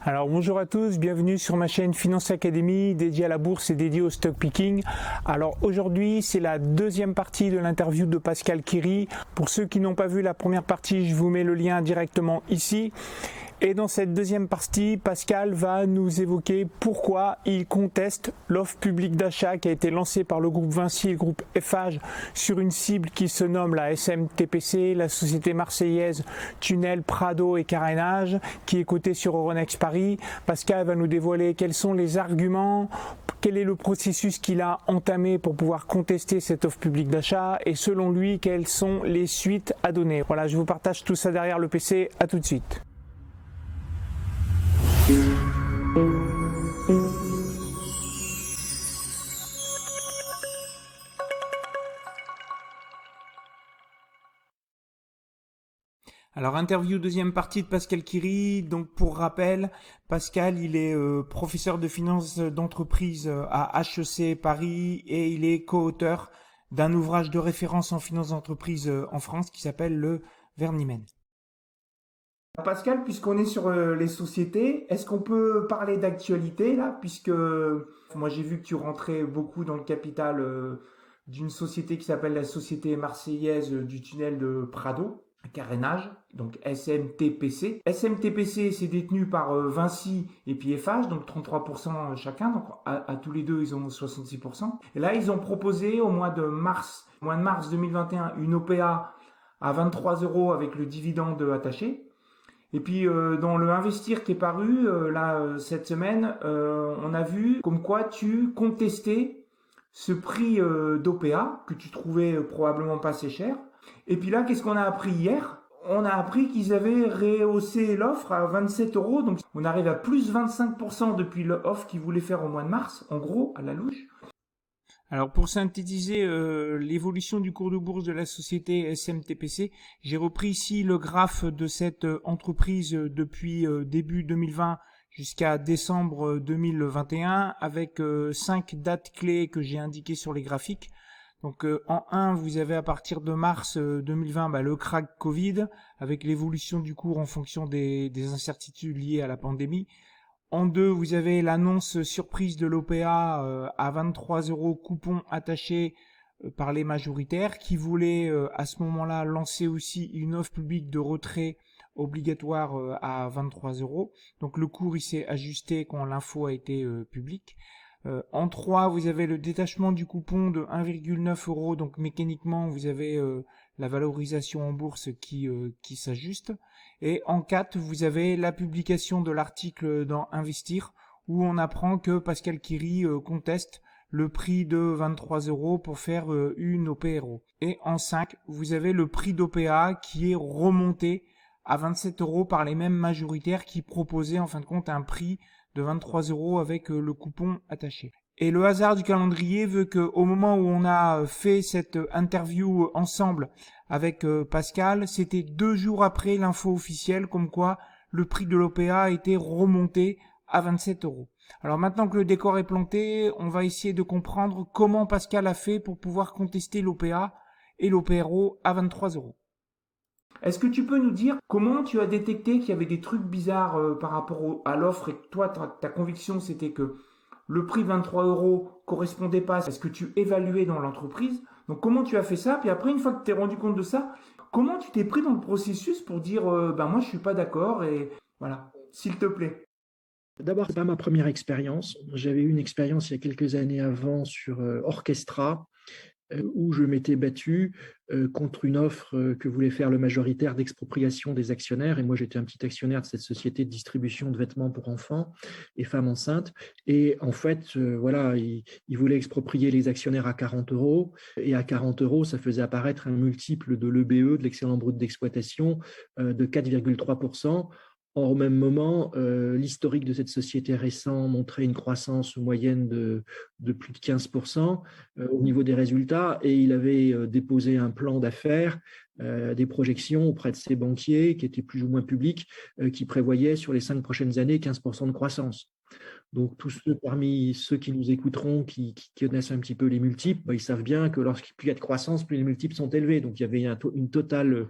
Alors bonjour à tous, bienvenue sur ma chaîne Finance Academy dédiée à la bourse et dédiée au stock picking. Alors aujourd'hui c'est la deuxième partie de l'interview de Pascal Quiry. Pour ceux qui n'ont pas vu la première partie, je vous mets le lien directement ici. Et dans cette deuxième partie, Pascal va nous évoquer pourquoi il conteste l'offre publique d'achat qui a été lancée par le groupe Vinci et le groupe Eiffage sur une cible qui se nomme la SMTPC, la société marseillaise Tunnel, Prado et Carénage, qui est cotée sur Euronext Paris. Pascal va nous dévoiler quels sont les arguments, quel est le processus qu'il a entamé pour pouvoir contester cette offre publique d'achat et selon lui, quelles sont les suites à donner. Voilà, je vous partage tout ça derrière le PC. À tout de suite. Alors interview deuxième partie de Pascal Quiry. Donc pour rappel, Pascal il est professeur de finance d'entreprise à HEC Paris et il est co-auteur d'un ouvrage de référence en finance d'entreprise en France qui s'appelle le Vernimen. Pascal, puisqu'on est sur les sociétés, est-ce qu'on peut parler d'actualité là, puisque moi j'ai vu que tu rentrais beaucoup dans le capital d'une société qui s'appelle la Société Marseillaise du Tunnel de Prado, Carénage, donc SMTPC. SMTPC c'est détenu par Vinci et puis Eiffage, donc 33% chacun, donc à tous les deux ils ont 66%. Et là ils ont proposé au mois de mars 2021 une OPA à 23 € avec le dividende attaché. Et puis dans le Investir qui est paru cette semaine, on a vu comme quoi tu contestais ce prix d'OPA que tu trouvais probablement pas assez cher. Et puis là, qu'est-ce qu'on a appris hier? On a appris qu'ils avaient rehaussé l'offre à 27 €, donc on arrive à plus 25% depuis l'offre qu'ils voulaient faire au mois de mars, en gros, à la louche. Alors pour synthétiser l'évolution du cours de bourse de la société SMTPC, j'ai repris ici le graphe de cette entreprise depuis début 2020 jusqu'à décembre 2021 avec 5 dates clés que j'ai indiquées sur les graphiques. Donc en 1, vous avez à partir de mars 2020 le crack Covid avec l'évolution du cours en fonction des incertitudes liées à la pandémie. En 2, vous avez l'annonce surprise de l'OPA à 23 € coupon attaché par les majoritaires qui voulaient à ce moment-là lancer aussi une offre publique de retrait obligatoire à 23 €. Donc le cours il s'est ajusté quand l'info a été publique. En 3, vous avez le détachement du coupon de 1,9 €, donc mécaniquement vous avez la valorisation en bourse qui s'ajuste. Et en 4, vous avez la publication de l'article dans Investir où on apprend que Pascal Quiry conteste le prix de 23 € pour faire une OPRO. Et en 5, vous avez le prix d'OPA qui est remonté à 27 € par les mêmes majoritaires qui proposaient en fin de compte un prix de 23 € avec le coupon attaché. Et le hasard du calendrier veut qu'au moment où on a fait cette interview ensemble avec Pascal, c'était 2 jours après l'info officielle comme quoi le prix de l'OPA était remonté à 27 €. Alors maintenant que le décor est planté, on va essayer de comprendre comment Pascal a fait pour pouvoir contester l'OPA et l'OPRO à 23 €. Est-ce que tu peux nous dire comment tu as détecté qu'il y avait des trucs bizarres par rapport à l'offre et que toi, ta conviction, c'était que le prix 23 € correspondait pas à ce que tu évaluais dans l'entreprise? Donc comment tu as fait ça? Puis après, une fois que tu t'es rendu compte de ça, comment tu t'es pris dans le processus pour dire moi je suis pas d'accord et voilà, s'il te plaît. D'abord, c'est pas ma première expérience. J'avais eu une expérience il y a quelques années avant sur Orchestra, où je m'étais battu contre une offre que voulait faire le majoritaire d'expropriation des actionnaires. Et moi, j'étais un petit actionnaire de cette société de distribution de vêtements pour enfants et femmes enceintes. Et en fait, voilà, ils voulaient exproprier les actionnaires à 40 €. Et à 40 €, ça faisait apparaître un multiple de l'EBE, de l'excédent brut d'exploitation, de 4,3%. Or, au même moment, l'historique de cette société récent montrait une croissance moyenne de plus de 15% au niveau des résultats, et il avait déposé un plan d'affaires, des projections auprès de ses banquiers qui étaient plus ou moins publics, qui prévoyaient sur les 5 prochaines années 15% de croissance. Donc, tous ceux parmi ceux qui nous écouteront, qui connaissent un petit peu les multiples, ils savent bien que lorsqu'il y a de croissance, plus les multiples sont élevés. Donc, il y avait une totale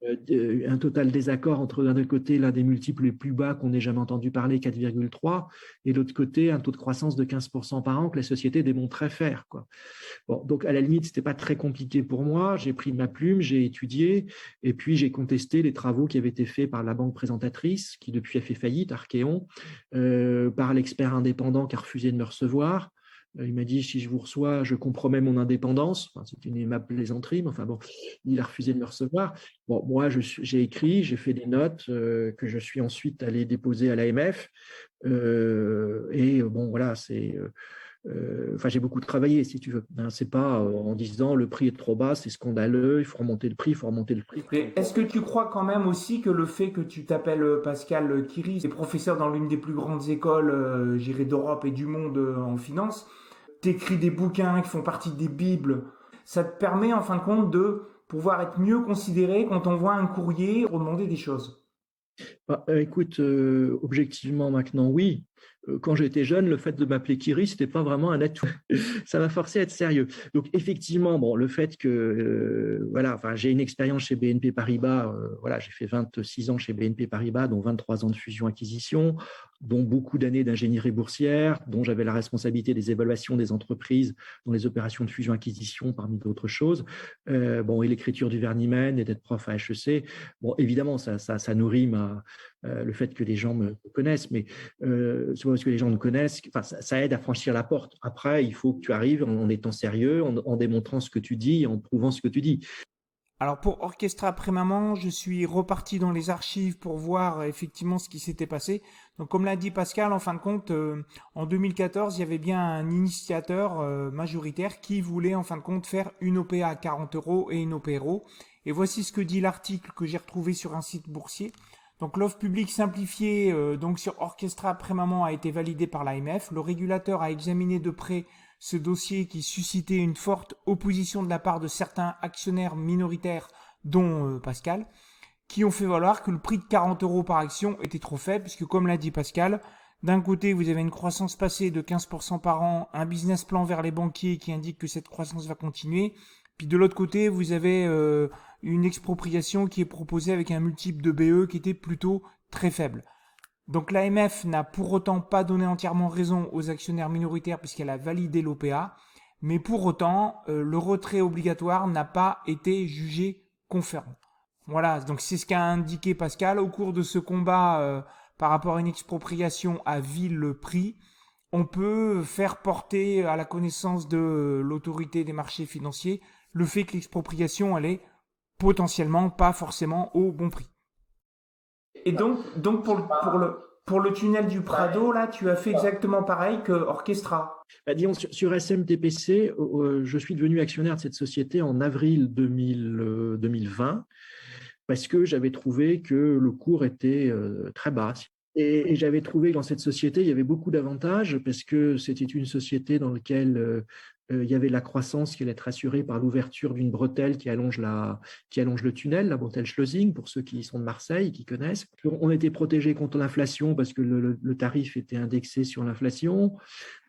un total désaccord entre d'un côté l'un des multiples les plus bas qu'on ait jamais entendu parler, 4,3, et de l'autre côté un taux de croissance de 15% par an que la société démontrait faire, quoi. Bon, donc à la limite, c'était pas très compliqué pour moi. J'ai pris ma plume, j'ai étudié, et puis j'ai contesté les travaux qui avaient été faits par la banque présentatrice, qui depuis a fait faillite, Archéon, par l'expert indépendant qui a refusé de me recevoir. Il m'a dit, si je vous reçois, je compromets mon indépendance. Enfin, c'est une aimable plaisanterie, mais enfin bon, il a refusé de me recevoir. Bon, moi, j'ai écrit, j'ai fait des notes que je suis ensuite allé déposer à l'AMF. Et bon, voilà, enfin, j'ai beaucoup travaillé, si tu veux. Hein, c'est pas en disant le prix est trop bas, c'est scandaleux, il faut remonter le prix, il faut remonter le prix. Mais est-ce que tu crois quand même aussi que le fait que tu t'appelles Pascal Kiry, t'es professeur dans l'une des plus grandes écoles, j'irais d'Europe et du monde en finance, t'écris des bouquins qui font partie des bibles, ça te permet en fin de compte de pouvoir être mieux considéré quand on voit un courrier redemander des choses? Bah, écoute, objectivement maintenant, oui. Quand j'étais jeune, le fait de m'appeler Kiri, c'était pas vraiment un atout. Ça m'a forcé à être sérieux. Donc effectivement, bon, le fait que voilà, enfin, j'ai une expérience chez BNP Paribas, voilà, j'ai fait 26 ans chez BNP Paribas, dont 23 ans de fusion-acquisition, dont beaucoup d'années d'ingénierie boursière, dont j'avais la responsabilité des évaluations des entreprises dans les opérations de fusion-acquisition, parmi d'autres choses. Bon, et l'écriture du Vernimen et d'être prof à HEC. Bon, évidemment, ça nourrit le fait que les gens me connaissent, mais c'est pas parce que les gens nous connaissent, enfin, ça aide à franchir la porte. Après, il faut que tu arrives en étant sérieux, en démontrant ce que tu dis, en prouvant ce que tu dis. Alors pour Orchestra après maman, je suis reparti dans les archives pour voir effectivement ce qui s'était passé. Donc comme l'a dit Pascal, en fin de compte, en 2014, il y avait bien un initiateur majoritaire qui voulait en fin de compte faire une OPA à 40 euros et une OPRO. Et voici ce que dit l'article que j'ai retrouvé sur un site boursier. Donc l'offre publique simplifiée donc sur Orchestra après maman a été validée par l'AMF. Le régulateur a examiné de près ce dossier qui suscitait une forte opposition de la part de certains actionnaires minoritaires, dont Pascal, qui ont fait valoir que le prix de 40 euros par action était trop faible, puisque comme l'a dit Pascal, d'un côté vous avez une croissance passée de 15% par an, un business plan vers les banquiers qui indique que cette croissance va continuer, puis de l'autre côté vous avez une expropriation qui est proposée avec un multiple de BE qui était plutôt très faible. Donc l'AMF n'a pour autant pas donné entièrement raison aux actionnaires minoritaires puisqu'elle a validé l'OPA, mais pour autant, le retrait obligatoire n'a pas été jugé confirmant. Voilà, donc c'est ce qu'a indiqué Pascal. Au cours de ce combat par rapport à une expropriation à vil prix, on peut faire porter à la connaissance de l'autorité des marchés financiers le fait que l'expropriation, elle est potentiellement pas forcément au bon prix. Et donc pour le tunnel du Prado, là, tu as fait exactement pareil que Orchestra. Bah, disons, sur SMTPC, je suis devenu actionnaire de cette société en avril 2020 parce que j'avais trouvé que le cours était très bas. Et j'avais trouvé que dans cette société, il y avait beaucoup d'avantages parce que c'était une société dans laquelle il y avait la croissance qui allait être assurée par l'ouverture d'une bretelle qui allonge le tunnel, la bretelle Schleusing, pour ceux qui sont de Marseille, qui connaissent. On était protégé contre l'inflation parce que le tarif était indexé sur l'inflation,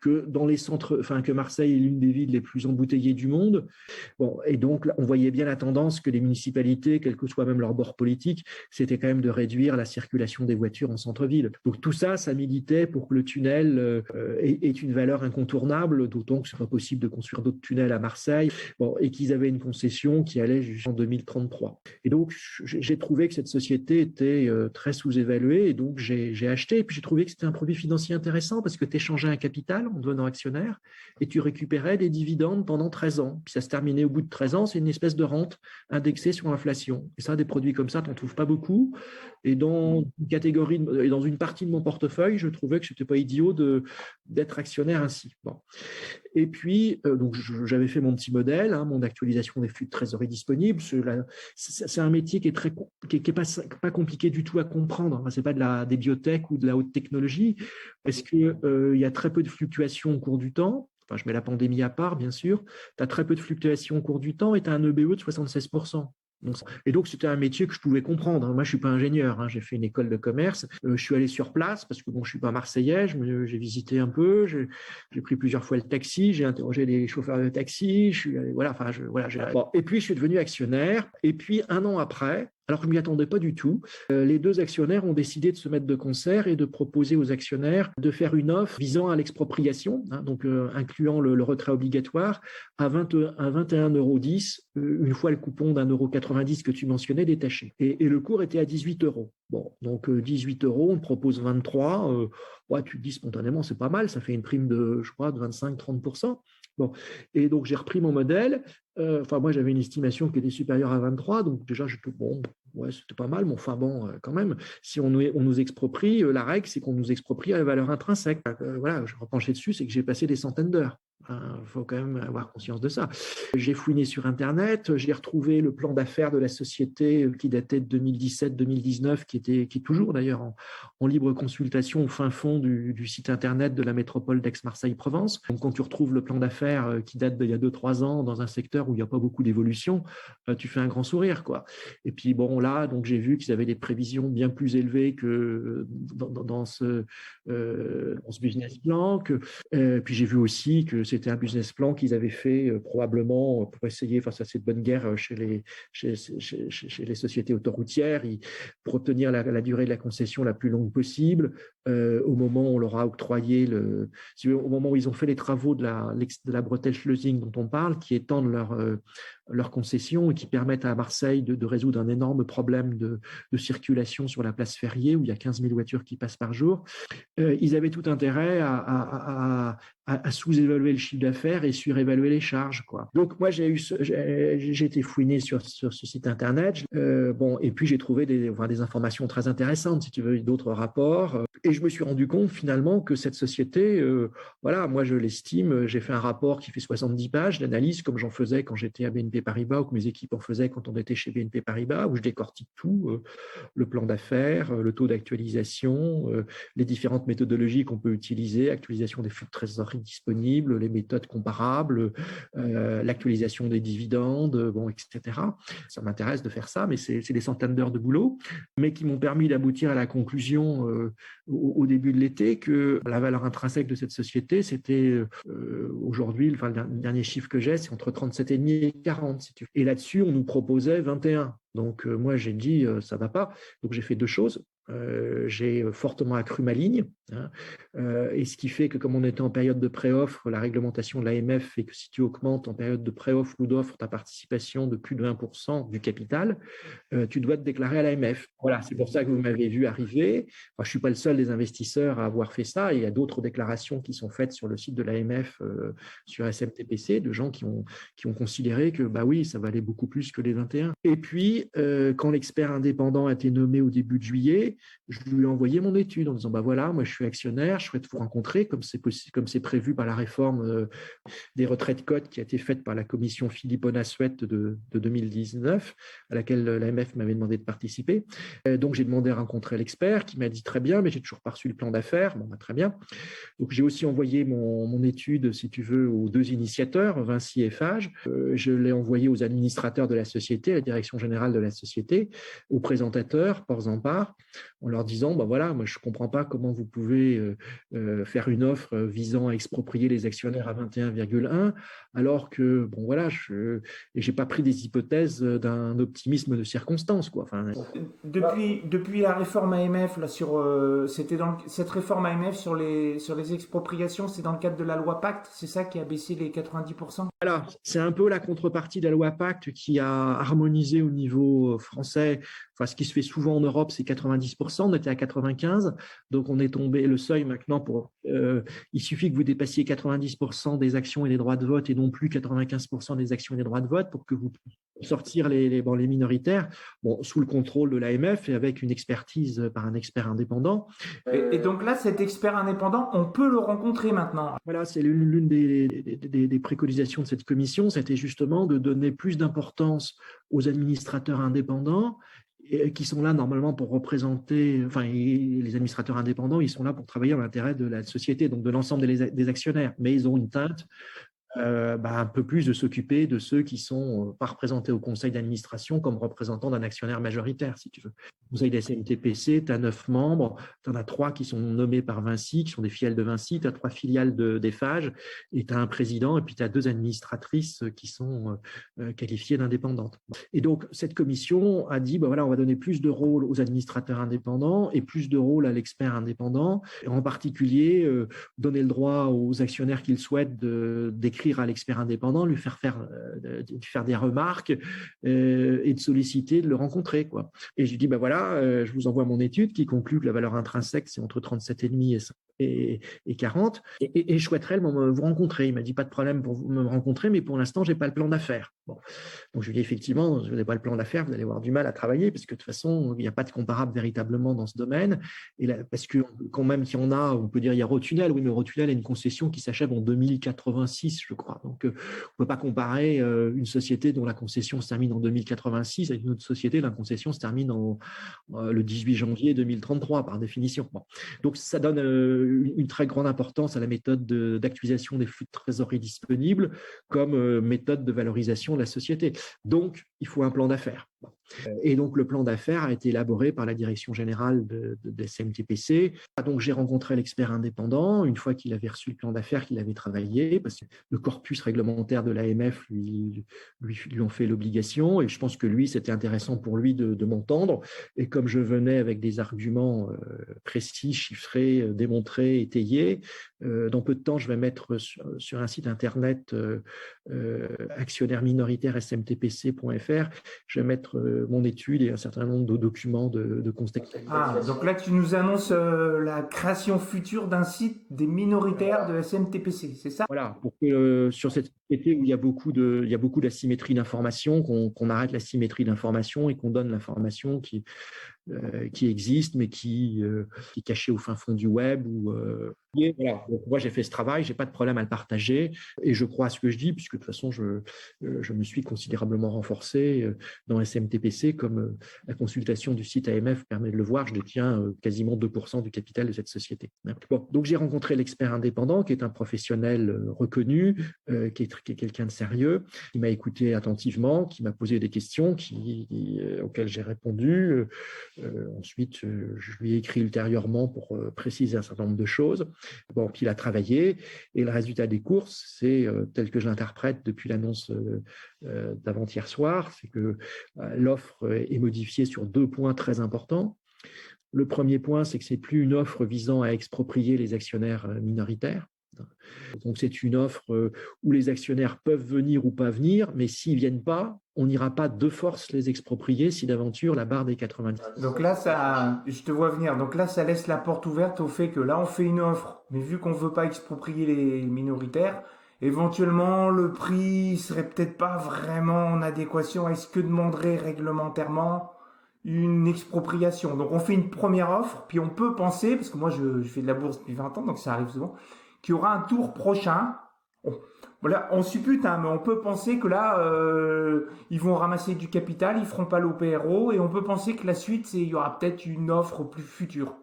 que dans les centres, enfin, que Marseille est l'une des villes les plus embouteillées du monde. Bon, et donc, on voyait bien la tendance que les municipalités, quel que soit même leur bord politique, c'était quand même de réduire la circulation des voitures en centre-ville. Donc, tout ça, ça militait pour que le tunnel ait une valeur incontournable, d'autant que c'est pas possible de construire d'autres tunnels à Marseille, bon, et qu'ils avaient une concession qui allait jusqu'en 2033. Et donc, j'ai trouvé que cette société était très sous-évaluée, et donc j'ai acheté, et puis j'ai trouvé que c'était un produit financier intéressant parce que tu échangeais un capital en devenant actionnaire, et tu récupérais des dividendes pendant 13 ans. Puis ça se terminait au bout de 13 ans, c'est une espèce de rente indexée sur l'inflation. Et ça, des produits comme ça, tu n'en trouves pas beaucoup. Et dans une catégorie, et dans une partie de mon portefeuille, je trouvais que ce n'était pas idiot d'être actionnaire ainsi. Bon. Et puis, donc j'avais fait mon petit modèle, mon actualisation des flux de trésorerie disponibles. C'est un métier qui est pas compliqué du tout à comprendre. C'est pas des biotech ou de la haute technologie, parce que il y a très peu de fluctuations au cours du temps. Enfin, je mets la pandémie à part, bien sûr. Tu as très peu de fluctuations au cours du temps et tu as un EBE de 76%. Donc, c'était un métier que je pouvais comprendre. Moi, je suis pas ingénieur. J'ai fait une école de commerce. Je suis allé sur place parce que bon, je suis pas marseillais. J'ai visité un peu. J'ai pris plusieurs fois le taxi. J'ai interrogé les chauffeurs de taxi. Je suis allé, voilà. Enfin, voilà. Bon. Et puis, je suis devenu actionnaire. Et puis, un an après, Alors que je ne m'y attendais pas du tout. Les deux actionnaires ont décidé de se mettre de concert et de proposer aux actionnaires de faire une offre visant à l'expropriation, donc incluant le retrait obligatoire, à 21,10 €, une fois le coupon d'1,90 € que tu mentionnais détaché. Et le cours était à 18 €. Bon, donc 18 €, on propose 23. Ouais, tu te dis spontanément, c'est pas mal, ça fait une prime de, je crois, de 25-30%. Bon, et donc j'ai repris mon modèle. Moi, j'avais une estimation qui était supérieure à 23, donc déjà, bon, ouais, c'était pas mal, mais enfin bon, quand même, si on nous exproprie, la règle, c'est qu'on nous exproprie à la valeur intrinsèque. Voilà, je repenchais dessus, c'est que j'ai passé des centaines d'heures. Il faut quand même avoir conscience de ça. J'ai fouiné sur Internet, j'ai retrouvé le plan d'affaires de la société qui datait de 2017-2019, qui est toujours d'ailleurs en libre consultation au fin fond du site Internet de la métropole d'Aix-Marseille-Provence. Donc, quand tu retrouves le plan d'affaires qui date d'il y a 2-3 ans dans un secteur où il n'y a pas beaucoup d'évolution, tu fais un grand sourire, quoi. Et puis bon, là, donc j'ai vu qu'ils avaient des prévisions bien plus élevées que dans ce business plan. Puis j'ai vu aussi que c'était un business plan qu'ils avaient fait probablement pour essayer face à cette bonne guerre chez les sociétés autoroutières, pour obtenir la durée de la concession la plus longue possible. Au moment où on leur a octroyé au moment où ils ont fait les travaux de la bretelle Schleusing dont on parle, qui étendent leur concession et qui permettent à Marseille de résoudre un énorme problème de circulation sur la place Ferrier, où il y a 15 000 voitures qui passent par jour. Ils avaient tout intérêt à sous-évaluer le chiffre d'affaires et surévaluer les charges, quoi. Donc moi, j'ai été fouiné sur ce site internet. Et puis j'ai trouvé des informations très intéressantes, si tu veux, d'autres rapports. Et je me suis rendu compte finalement que cette société, moi je l'estime, j'ai fait un rapport qui fait 70 pages d'analyse, comme j'en faisais quand j'étais à BNP Paribas, ou que mes équipes en faisaient quand on était chez BNP Paribas, où je décortique tout, le plan d'affaires, le taux d'actualisation, les différentes méthodologies qu'on peut utiliser, actualisation des flux de trésorerie disponibles, les méthodes comparables, l'actualisation des dividendes, etc. Ça m'intéresse de faire ça, mais c'est des centaines d'heures de boulot, mais qui m'ont permis d'aboutir à la conclusion au début de l'été que la valeur intrinsèque de cette société, c'était aujourd'hui, le dernier chiffre que j'ai, c'est entre 37,5 et 40. Si tu veux. Et là-dessus, on nous proposait 21. Donc moi, j'ai dit, ça ne va pas. Donc j'ai fait deux choses. J'ai fortement accru ma ligne, et ce qui fait que comme on était en période de pré-offre, la réglementation de l'AMF fait que si tu augmentes en période de pré-offre ou d'offre ta participation de plus de 1% du capital, tu dois te déclarer à l'AMF. Voilà, c'est pour ça que vous m'avez vu arriver. Je ne suis pas le seul des investisseurs à avoir fait ça. Il y a d'autres déclarations qui sont faites sur le site de l'AMF, sur SMTPC, de gens qui ont considéré que oui, ça valait beaucoup plus que les 21. Et puis, quand l'expert indépendant a été nommé au début de juillet, je lui ai envoyé mon étude en disant voilà, moi je suis actionnaire, je souhaite vous rencontrer comme c'est prévu par la réforme des retraites cotes qui a été faite par la commission Philippe Onassuette de 2019, à laquelle l'AMF m'avait demandé de participer. Donc j'ai demandé à rencontrer l'expert qui m'a dit très bien, mais j'ai toujours pas reçu le plan d'affaires. Bon, très bien. Donc j'ai aussi envoyé mon étude, si tu veux, aux deux initiateurs, Vinci et Fage. Je l'ai envoyé aux administrateurs de la société, à la direction générale de la société, aux présentateurs, ports en part, en leur disant moi je comprends pas comment vous pouvez faire une offre visant à exproprier les actionnaires à 21,1 alors que j'ai pas pris des hypothèses d'un optimisme de circonstance, quoi. Depuis la réforme AMF là c'était cette réforme AMF sur les expropriations, c'est dans le cadre de la loi Pacte, c'est ça qui a baissé les 90%. Voilà, c'est un peu la contrepartie de la loi Pacte qui a harmonisé au niveau français. Ce qui se fait souvent en Europe, c'est 90%. On était à 95%. Donc, on est tombé le seuil maintenant il suffit que vous dépassiez 90% des actions et des droits de vote et non plus 95% des actions et des droits de vote pour que vous sortir les minoritaires, sous le contrôle de l'AMF et avec une expertise par un expert indépendant. Et donc là, cet expert indépendant, on peut le rencontrer maintenant. Voilà, c'est l'une des préconisations de cette commission, c'était justement de donner plus d'importance aux administrateurs indépendants qui sont là normalement pour représenter, les administrateurs indépendants, ils sont là pour travailler dans l'intérêt de la société, donc de l'ensemble des actionnaires, mais ils ont une teinte un peu plus de s'occuper de ceux qui sont pas représentés au conseil d'administration comme représentants d'un actionnaire majoritaire, si tu veux. conseil de la SMTPC, tu as 9 membres, tu en as 3 qui sont nommés par Vinci, qui sont des filiales de Vinci, tu as 3 filiales d'Eiffage, et tu as un président, et puis tu as 2 administratrices qui sont qualifiées d'indépendantes. Et donc, cette commission a dit, voilà, on va donner plus de rôle aux administrateurs indépendants et plus de rôle à l'expert indépendant, et en particulier, donner le droit aux actionnaires qui le souhaitent d'écrire à l'expert indépendant, lui faire des remarques et de solliciter de le rencontrer, quoi. Et je lui dis, voilà, je vous envoie mon étude qui conclut que la valeur intrinsèque, c'est entre 37,5 et 40, et je souhaiterais vous rencontrer. Il m'a dit, pas de problème pour me rencontrer, mais pour l'instant, j'ai pas le plan d'affaires. Bon. Donc, je lui dis, effectivement, vous n'avez pas le plan d'affaires, vous allez avoir du mal à travailler, parce que de toute façon, il n'y a pas de comparable véritablement dans ce domaine. Et là, parce que quand même qu'il y en a, on peut dire, il y a Rotunnel, oui, mais Rotunnel a une concession qui s'achève en 2086, je crois. Donc, on ne peut pas comparer une société dont la concession se termine en 2086 avec une autre société dont la concession se termine le 18 janvier 2033, par définition. Bon. Donc, ça donne une très grande importance à la méthode d'actualisation des flux de trésorerie disponibles comme méthode de valorisation de la société. Donc, il faut un plan d'affaires. Bon. Et donc, le plan d'affaires a été élaboré par la direction générale de SMTPC. Donc, j'ai rencontré l'expert indépendant une fois qu'il avait reçu le plan d'affaires qu'il avait travaillé, parce que le corpus réglementaire de l'AMF lui en fait l'obligation. Et je pense que lui, c'était intéressant pour lui de m'entendre. Et comme je venais avec des arguments précis, chiffrés, démontrés, étayés, dans peu de temps, je vais mettre sur un site internet actionnaire minoritaire smtpc.fr, je vais mettre mon étude et un certain nombre de documents de contextualisation. Ah, donc là, tu nous annonces la création future d'un site des minoritaires de SMTPC, c'est ça? Voilà, pour que sur cette société où il y a beaucoup d'asymétrie d'information, qu'on arrête la symétrie d'information et qu'on donne l'information qui existe, mais qui est cachée au fin fond du web. Voilà. Donc, moi, j'ai fait ce travail, j'ai pas de problème à le partager, et je crois à ce que je dis, puisque de toute façon, je me suis considérablement renforcé dans SMTPC, comme la consultation du site AMF permet de le voir, je détiens quasiment 2% du capital de cette société. Bon, donc j'ai rencontré l'expert indépendant, qui est un professionnel reconnu, qui est quelqu'un de sérieux, qui m'a écouté attentivement, qui m'a posé des questions auxquelles j'ai répondu. Ensuite, je lui ai écrit ultérieurement pour préciser un certain nombre de choses. Bon, puis il a travaillé, et le résultat des courses, c'est tel que je l'interprète depuis l'annonce d'avant-hier soir, c'est que l'offre est modifiée sur 2 points très importants. Le premier point, c'est que c'est plus une offre visant à exproprier les actionnaires minoritaires. Donc, c'est une offre où les actionnaires peuvent venir ou pas venir, mais s'ils ne viennent pas, on n'ira pas de force les exproprier si d'aventure la barre des 90. Donc là, je te vois venir. Donc là, ça laisse la porte ouverte au fait que là, on fait une offre, mais vu qu'on ne veut pas exproprier les minoritaires, éventuellement, le prix serait peut-être pas vraiment en adéquation à ce que demanderait réglementairement une expropriation. Donc on fait une première offre, puis on peut penser, parce que moi je fais de la bourse depuis 20 ans, donc ça arrive souvent, qu'il y aura un tour prochain. Voilà, on suppute, hein, mais on peut penser que là, ils vont ramasser du capital, ils feront pas l'OPRO, et on peut penser que la suite, il y aura peut-être une offre plus future.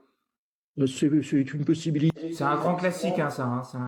C'est une possibilité. C'est un grand classique, hein, ça. Hein,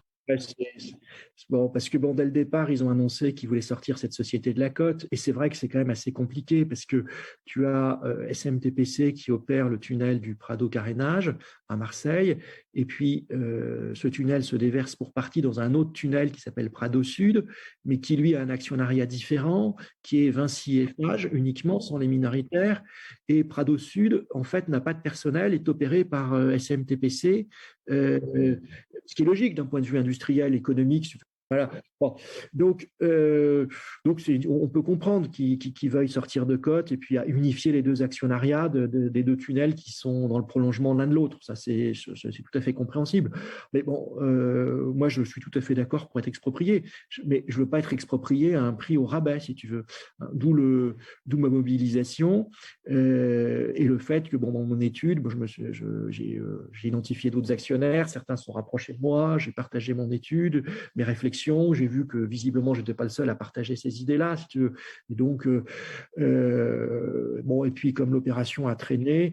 Bon, parce que dès le départ, ils ont annoncé qu'ils voulaient sortir cette société de la cote, et c'est vrai que c'est quand même assez compliqué, parce que tu as SMTPC qui opère le tunnel du Prado-Carénage à Marseille, et puis ce tunnel se déverse pour partie dans un autre tunnel qui s'appelle Prado Sud, mais qui lui a un actionnariat différent, qui est Vinci Eiffage uniquement, sans les minoritaires, et Prado Sud, en fait, n'a pas de personnel, est opéré par SMTPC, ce qui est logique d'un point de vue industriel, économique. Voilà. Bon. Donc on peut comprendre qu'ils veuillent sortir de cote et puis à unifier les 2 actionnariats des 2 tunnels qui sont dans le prolongement l'un de l'autre. Ça, c'est tout à fait compréhensible. Mais bon, moi, je suis tout à fait d'accord pour être exproprié, mais je ne veux pas être exproprié à un prix au rabais, si tu veux. D'où ma mobilisation et le fait que, dans mon étude, j'ai identifié d'autres actionnaires, certains sont rapprochés de moi, j'ai partagé mon étude, mes réflexions réflexion. J'ai vu que visiblement, je n'étais pas le seul à partager ces idées-là. Si tu veux. Et donc, bon, et puis comme l'opération a traîné,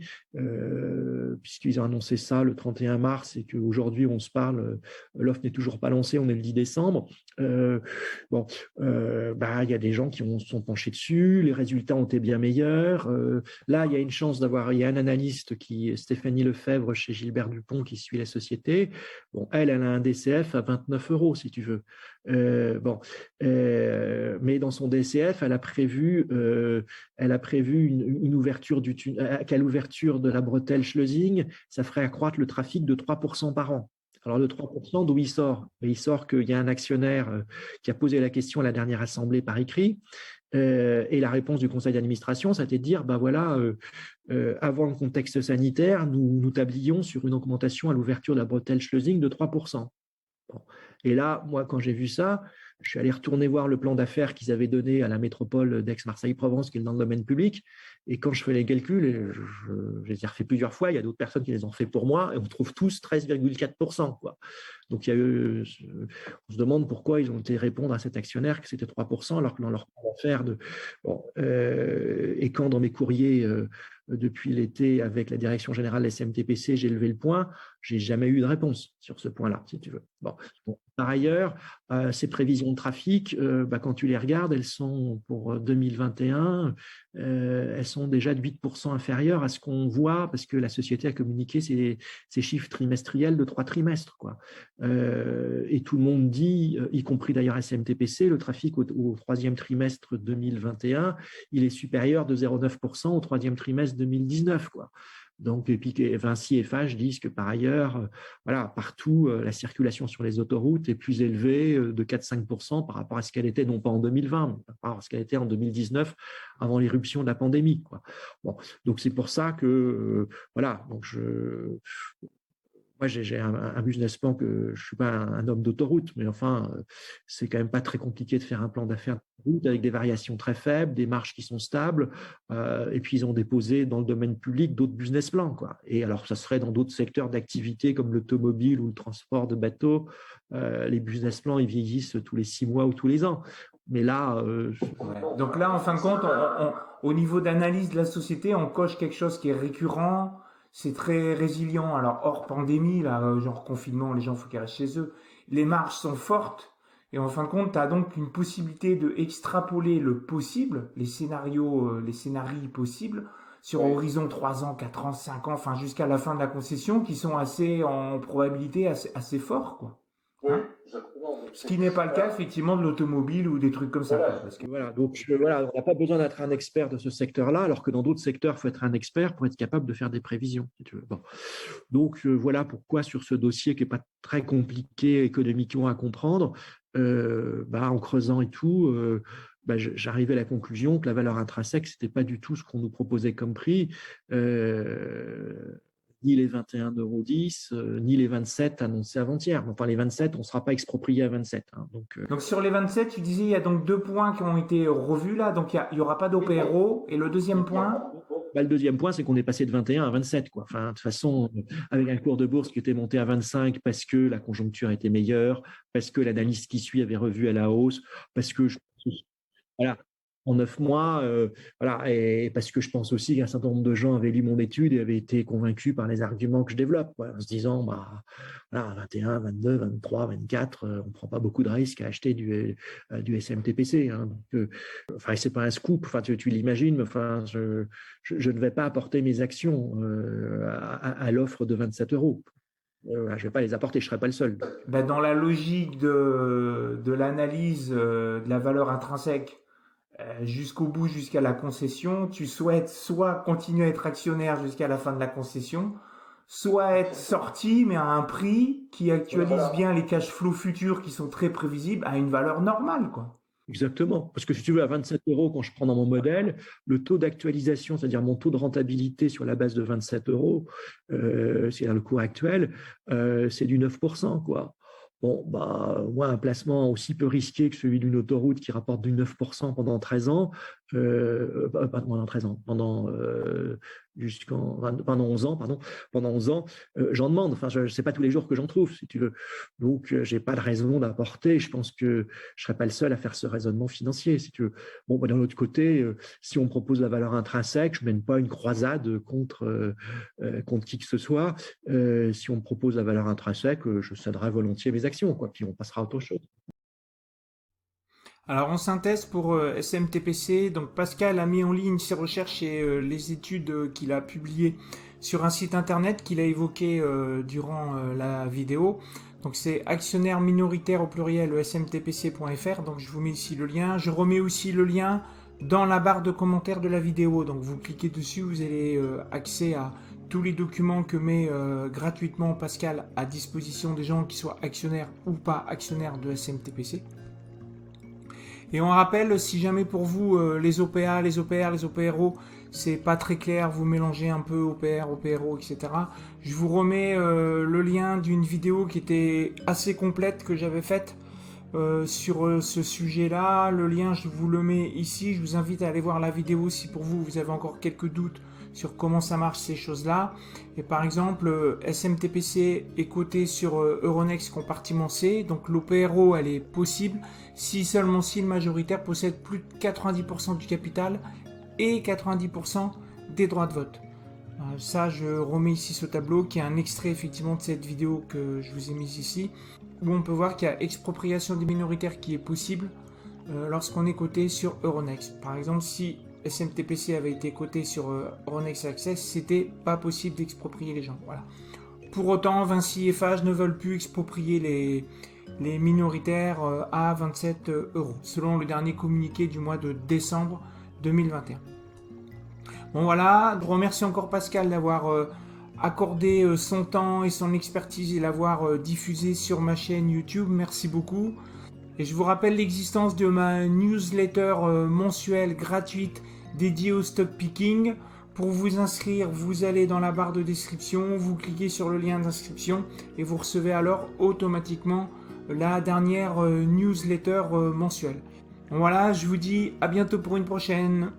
puisqu'ils ont annoncé ça le 31 mars et qu'aujourd'hui on se parle, l'offre n'est toujours pas lancée, on est le 10 décembre. Bon, il y a des gens qui sont penchés dessus, les résultats ont été bien meilleurs. Là, il y a une chance il y a un analyste Stéphanie Lefebvre chez Gilbert Dupont qui suit la société. Bon, elle a un DCF à 29 €, si tu veux. Mais dans son DCF, elle a prévu une ouverture qu'à l'ouverture de la bretelle Schleusing, ça ferait accroître le trafic de 3% par an. Alors, le 3%, d'où il sort? Il sort qu'il y a un actionnaire qui a posé la question à la dernière assemblée par écrit, et la réponse du conseil d'administration, c'était de dire, avant le contexte sanitaire, nous tablions sur une augmentation à l'ouverture de la bretelle Schleusing de 3%. Bon. Et là, moi, quand j'ai vu ça, je suis allé retourner voir le plan d'affaires qu'ils avaient donné à la métropole d'Aix-Marseille-Provence, qui est dans le domaine public. Et quand je fais les calculs, je les ai refait plusieurs fois, il y a d'autres personnes qui les ont fait pour moi, et on trouve tous 13,4%, quoi. Donc, on se demande pourquoi ils ont été répondre à cet actionnaire que c'était 3%, alors que dans leur plan d'affaires et quand dans mes courriers depuis l'été avec la direction générale de la SMTPC, j'ai levé le point, j'ai jamais eu de réponse sur ce point-là, si tu veux. Bon. Par ailleurs, ces prévisions de trafic, quand tu les regardes, elles sont pour 2021, elles sont déjà de 8% inférieures à ce qu'on voit, parce que la société a communiqué ses chiffres trimestriels de 3 trimestres, quoi. Et tout le monde dit, y compris d'ailleurs SMTPC, le trafic au troisième trimestre 2021, il est supérieur de 0,9% au troisième trimestre 2019, quoi. Donc, et puis Vinci et Fage disent que par ailleurs, partout, la circulation sur les autoroutes est plus élevée de 4-5% par rapport à ce qu'elle était, non pas en 2020, mais par rapport à ce qu'elle était en 2019, avant l'irruption de la pandémie, quoi. Bon, donc c'est pour ça que, donc moi, j'ai un business plan que je suis pas un homme d'autoroute, mais enfin, c'est quand même pas très compliqué de faire un plan d'affaires d'autoroute avec des variations très faibles, des marges qui sont stables, et puis ils ont déposé dans le domaine public d'autres business plans, quoi. Et alors, ça serait dans d'autres secteurs d'activité comme l'automobile ou le transport de bateaux, les business plans, ils vieillissent tous les 6 mois ou tous les ans. Mais là, donc là, en fin de compte, au niveau d'analyse de la société, on coche quelque chose qui est récurrent. C'est très résilient. Alors, hors pandémie, là, genre confinement, les gens, faut qu'ils restent chez eux. Les marges sont fortes. Et en fin de compte, tu as donc une possibilité de extrapoler le possible, les scénarios possibles, sur horizon 3 ans, 4 ans, 5 ans, enfin, jusqu'à la fin de la concession, qui sont en probabilité assez forts, quoi. Hein? Ce qui n'est pas le cas, effectivement, de l'automobile ou des trucs comme ça. Parce que... on n'a pas besoin d'être un expert de ce secteur-là, alors que dans d'autres secteurs, il faut être un expert pour être capable de faire des prévisions, si tu veux. Bon. Donc, voilà pourquoi sur ce dossier qui n'est pas très compliqué économiquement à comprendre, en creusant et tout, j'arrivais à la conclusion que la valeur intrinsèque, ce n'était pas du tout ce qu'on nous proposait comme prix. Ni les 21,10 €, ni les 27 annoncés avant-hier. Enfin, les 27, on ne sera pas exproprié à 27. Hein, donc, sur les 27, tu disais, il y a donc 2 points qui ont été revus là. Donc, il n'y aura pas d'OPRO. Et le deuxième point? Le deuxième point, c'est qu'on est passé de 21 à 27, quoi. Enfin, de toute façon, avec un cours de bourse qui était monté à 25 parce que la conjoncture était meilleure, parce que l'analyste qui suit avait revu à la hausse, parce que en 9 mois, et parce que je pense aussi qu'un certain nombre de gens avaient lu mon étude et avaient été convaincus par les arguments que je développe, quoi, en se disant, 21, 22, 23, 24, on ne prend pas beaucoup de risques à acheter du SMTPC. Hein, donc, c'est pas un scoop, tu l'imagines, mais je ne vais pas apporter mes actions à l'offre de 27 €. Je ne vais pas les apporter, je ne serai pas le seul. Dans la logique de l'analyse de la valeur intrinsèque, jusqu'au bout, jusqu'à la concession, tu souhaites soit continuer à être actionnaire jusqu'à la fin de la concession, soit être sorti, mais à un prix qui actualise bien les cash flows futurs qui sont très prévisibles à une valeur normale, quoi. Exactement. Parce que si tu veux, à 27 € quand je prends dans mon modèle, le taux d'actualisation, c'est-à-dire mon taux de rentabilité sur la base de 27 €, c'est-à-dire le cours actuel, c'est du 9%, quoi. Bon, moi, un placement aussi peu risqué que celui d'une autoroute qui rapporte du 9% pendant 13 ans, pendant 13 ans, pendant 11 ans, pardon, pendant 11 ans, j'en demande. Enfin, je sais pas tous les jours que j'en trouve, si tu veux. Donc, j'ai pas de raison d'apporter. Je pense que je serais pas le seul à faire ce raisonnement financier, si tu veux. Bon, d'un autre côté, si on me propose la valeur intrinsèque, je mène pas une croisade contre qui que ce soit. Si on me propose la valeur intrinsèque, je céderai volontiers mes actions, quoi. Puis on passera à autre chose. Alors en synthèse pour SMTPC, donc Pascal a mis en ligne ses recherches et les études qu'il a publiées sur un site internet qu'il a évoqué durant la vidéo. Donc c'est actionnaire minoritaire au pluriel smtpc.fr. Donc je vous mets ici le lien. Je remets aussi le lien dans la barre de commentaires de la vidéo. Donc vous cliquez dessus, vous avez accès à tous les documents que met gratuitement Pascal à disposition des gens qui soient actionnaires ou pas actionnaires de SMTPC. Et on rappelle, si jamais pour vous les OPA, les OPR, les OPRO, c'est pas très clair, vous mélangez un peu OPR, OPRO, etc. Je vous remets le lien d'une vidéo qui était assez complète que j'avais faite sur ce sujet-là. Le lien, je vous le mets ici. Je vous invite à aller voir la vidéo si pour vous, vous avez encore quelques doutes sur comment ça marche ces choses-là. Et par exemple, SMTPC est coté sur Euronext compartiment C, donc l'OPRO elle est possible si seulement si le majoritaire possède plus de 90% du capital et 90% des droits de vote. Ça, je remets ici ce tableau qui est un extrait effectivement de cette vidéo que je vous ai mise ici, où on peut voir qu'il y a expropriation des minoritaires qui est possible lorsqu'on est coté sur Euronext. Par exemple, si SMTPC avait été coté sur Euronext Access, c'était pas possible d'exproprier les gens. Voilà. Pour autant, Vinci et Fage ne veulent plus exproprier les minoritaires à 27 €, selon le dernier communiqué du mois de décembre 2021. Bon voilà, je remercie encore Pascal d'avoir accordé son temps et son expertise et l'avoir diffusé sur ma chaîne YouTube. Merci beaucoup. Et je vous rappelle l'existence de ma newsletter mensuelle gratuite dédiée au stock picking. Pour vous inscrire, vous allez dans la barre de description, vous cliquez sur le lien d'inscription et vous recevez alors automatiquement la dernière newsletter mensuelle. Bon, voilà, je vous dis à bientôt pour une prochaine.